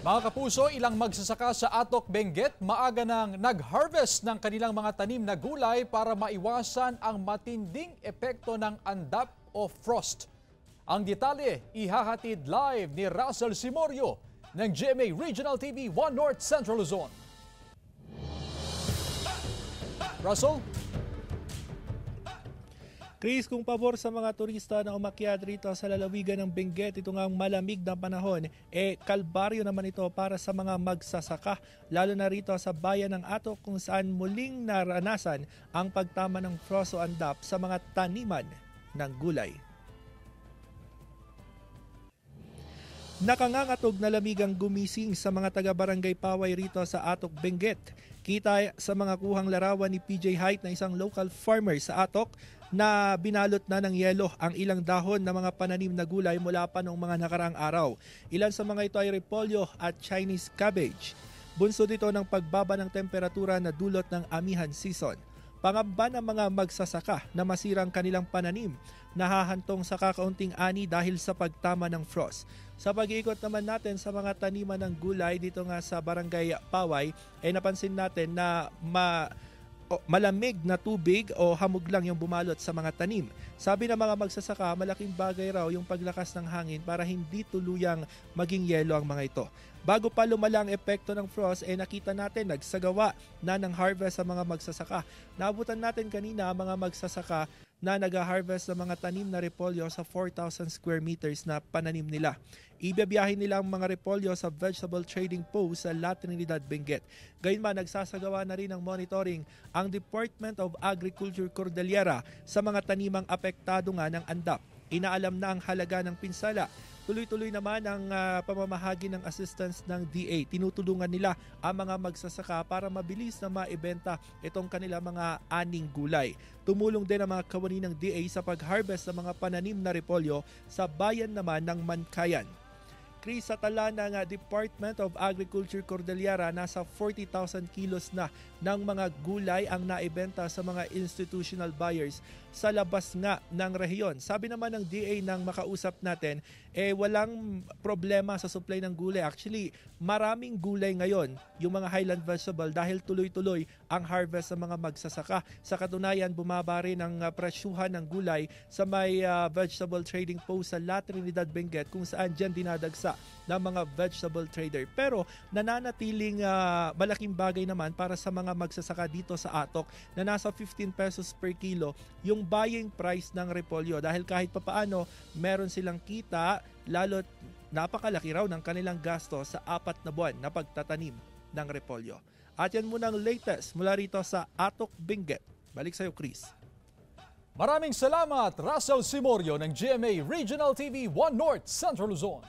Mga kapuso, ilang magsasaka sa Atok, Benguet maaga nang nag-harvest ng kanilang mga tanim na gulay para maiwasan ang matinding epekto ng andap o frost. Ang detalye ihahatid live ni Russell Simorio ng GMA Regional TV 1 North Central Luzon. Russell? Chris, kung pabor sa mga turista na umakyat rito sa lalawigan ng Benguet, ito nga ang malamig na panahon, kalbaryo naman ito para sa mga magsasaka, lalo na rito sa bayan ng Atok kung saan muling naranasan ang pagtama ng frost o andap sa mga taniman ng gulay. Nakangangatog na lamig ang gumising sa mga taga-barangay Paway rito sa Atok, Benguet. Kita sa mga kuhang larawan ni PJ Height na isang local farmer sa Atok na binalot na ng yelo ang ilang dahon ng mga pananim na gulay mula pa noong mga nakaraang araw. Ilan sa mga ito ay repolyo at Chinese cabbage. Bunsod ito ng pagbaba ng temperatura na dulot ng amihan season. Pangamba ng mga magsasaka na masirang kanilang pananim, nahahantong sa kakaunting ani dahil sa pagtama ng frost. Sa pag-iikot naman natin sa mga taniman ng gulay dito nga sa Barangay Paway, napansin natin na malamig na tubig o hamog lang yung bumalot sa mga tanim. Sabi ng mga magsasaka, malaking bagay raw yung paglakas ng hangin para hindi tuluyang maging yelo ang mga ito. Bago pa lumala ang epekto ng frost, nakita natin nagsagawa na ng harvest sa mga magsasaka. Naabutan natin kanina ang mga magsasaka na nag-harvest ng mga tanim na repolyo sa 4,000 square meters na pananim nila. Ibibiyahin nila ang mga repolyo sa vegetable trading post sa La Trinidad, Benguet. Gayunman, nagsasagawa na rin ng monitoring ang Department of Agriculture Cordillera sa mga tanimang apektado nga ng andap. Inaalam na ang halaga ng pinsala. Tuloy-tuloy naman ang pamamahagi ng assistance ng DA. Tinutulungan nila ang mga magsasaka para mabilis na maibenta itong kanila mga aning gulay. Tumulong din ang mga kawani ng DA sa pag-harvest ng mga pananim na repolyo sa bayan naman ng Mankayan. Chris, sa tala ng Department of Agriculture Cordillera, nasa 40,000 kilos na ng mga gulay ang naibenta sa mga institutional buyers sa labas nga ng rehiyon. Sabi naman ng DA nang makausap natin, walang problema sa supply ng gulay. Actually, maraming gulay ngayon, yung mga highland vegetable, dahil tuloy-tuloy ang harvest sa mga magsasaka. Sa katunayan, bumaba rin ang presyuhan ng gulay sa may vegetable trading post sa La Trinidad, Benguet, kung saan dyan dinadagsa ng mga vegetable trader. Pero nananatiling malaking bagay naman para sa mga magsasaka dito sa Atok na nasa 15 pesos per kilo yung buying price ng repolyo, dahil kahit papaano meron silang kita, lalo't napakalaki raw ng kanilang gasto sa 4 na buwan na pagtatanim ng repolyo. At yan muna ang latest mula rito sa Atok, Benguet. Balik sa'yo, Chris. Maraming salamat, Russell Simorio ng GMA Regional TV 1 North Central Luzon.